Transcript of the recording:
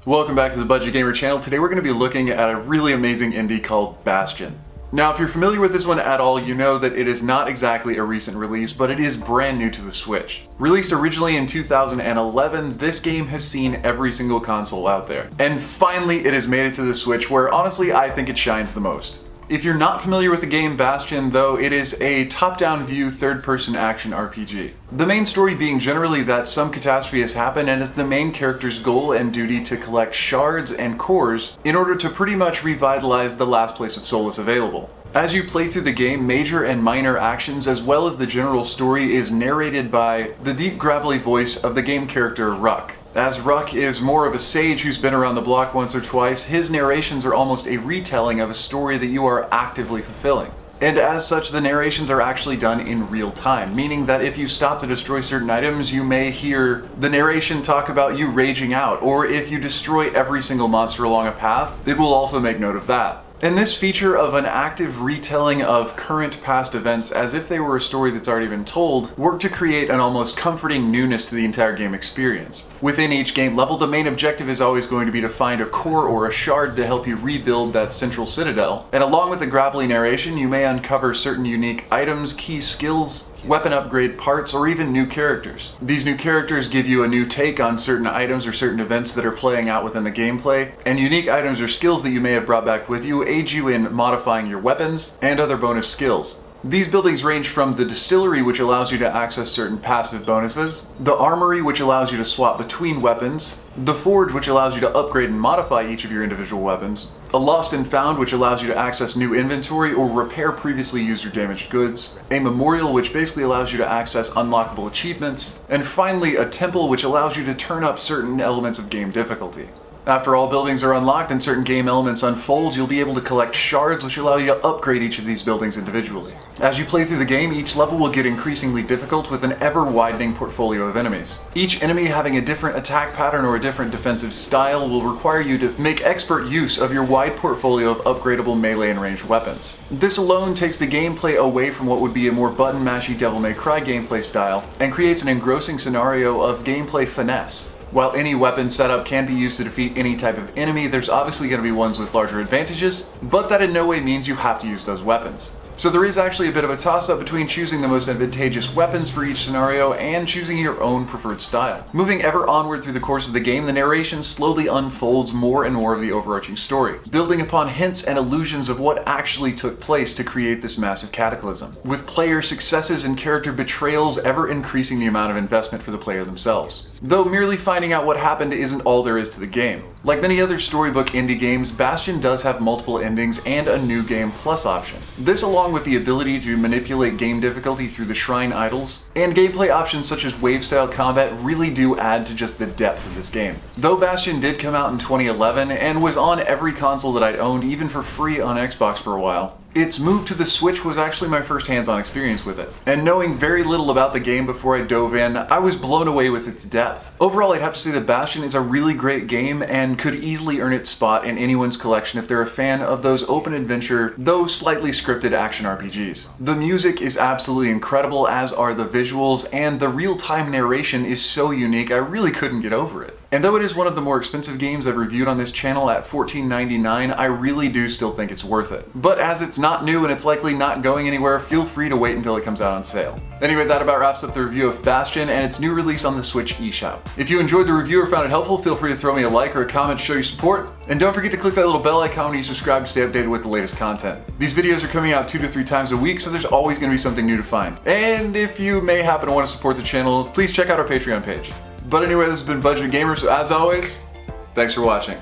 Welcome back to the Budget Gamer channel. Today we're going to be looking at a really amazing indie called Bastion. Now, if you're familiar with this one at all, you know that it is not exactly a recent release, but it is brand new to the Switch. Released originally in 2011, this game has seen every single console out there. And finally, it has made it to the Switch, where honestly, I think it shines the most. If you're not familiar with the game Bastion, though, it is a top-down view, third-person action RPG. The main story being generally that some catastrophe has happened and it's the main character's goal and duty to collect shards and cores in order to pretty much revitalize the last place of solace available. As you play through the game, major and minor actions as well as the general story is narrated by the deep gravelly voice of the game character Ruck. As Ruck is more of a sage who's been around the block once or twice, his narrations are almost a retelling of a story that you are actively fulfilling. And as such, the narrations are actually done in real time, meaning that if you stop to destroy certain items, you may hear the narration talk about you raging out, or if you destroy every single monster along a path, it will also make note of that. And this feature of an active retelling of current past events as if they were a story that's already been told worked to create an almost comforting newness to the entire game experience. Within each game level, the main objective is always going to be to find a core or a shard to help you rebuild that central citadel. And along with the gravelly narration, you may uncover certain unique items, key skills, weapon upgrade parts, or even new characters. These new characters give you a new take on certain items or certain events that are playing out within the gameplay, and unique items or skills that you may have brought back with you aid you in modifying your weapons and other bonus skills. These buildings range from the distillery, which allows you to access certain passive bonuses, the armory, which allows you to swap between weapons, the forge, which allows you to upgrade and modify each of your individual weapons, a lost and found, which allows you to access new inventory or repair previously used or damaged goods, a memorial, which basically allows you to access unlockable achievements, and finally a temple, which allows you to turn up certain elements of game difficulty. After all buildings are unlocked and certain game elements unfold, you'll be able to collect shards, which allow you to upgrade each of these buildings individually. As you play through the game, each level will get increasingly difficult with an ever-widening portfolio of enemies. Each enemy having a different attack pattern or a different defensive style will require you to make expert use of your wide portfolio of upgradable melee and ranged weapons. This alone takes the gameplay away from what would be a more button-mashy Devil May Cry gameplay style and creates an engrossing scenario of gameplay finesse. While any weapon setup can be used to defeat any type of enemy, there's obviously going to be ones with larger advantages, but that in no way means you have to use those weapons. So there is actually a bit of a toss-up between choosing the most advantageous weapons for each scenario and choosing your own preferred style. Moving ever onward through the course of the game, the narration slowly unfolds more and more of the overarching story, building upon hints and allusions of what actually took place to create this massive cataclysm, with player successes and character betrayals ever increasing the amount of investment for the player themselves. Though merely finding out what happened isn't all there is to the game. Like many other storybook indie games, Bastion does have multiple endings and a new game plus option. This, along with the ability to manipulate game difficulty through the shrine idols, and gameplay options such as wave-style combat really do add to just the depth of this game. Though Bastion did come out in 2011 and was on every console that I'd owned, even for free on Xbox for a while, its move to the Switch was actually my first hands-on experience with it. And knowing very little about the game before I dove in, I was blown away with its depth. Overall, I'd have to say that Bastion is a really great game and could easily earn its spot in anyone's collection if they're a fan of those open adventure, though slightly scripted action RPGs. The music is absolutely incredible, as are the visuals, and the real-time narration is so unique I really couldn't get over it. And though it is one of the more expensive games I've reviewed on this channel at $14.99, I really do still think it's worth it. But as it's not new and it's likely not going anywhere, feel free to wait until it comes out on sale. Anyway, that about wraps up the review of Bastion and its new release on the Switch eShop. If you enjoyed the review or found it helpful, feel free to throw me a like or a comment to show your support. And don't forget to click that little bell icon when you subscribe to stay updated with the latest content. These videos are coming out 2 to 3 times a week, so there's always going to be something new to find. And if you may happen to want to support the channel, please check out our Patreon page. But anyway, this has been Budget Gamer, so as always, thanks for watching.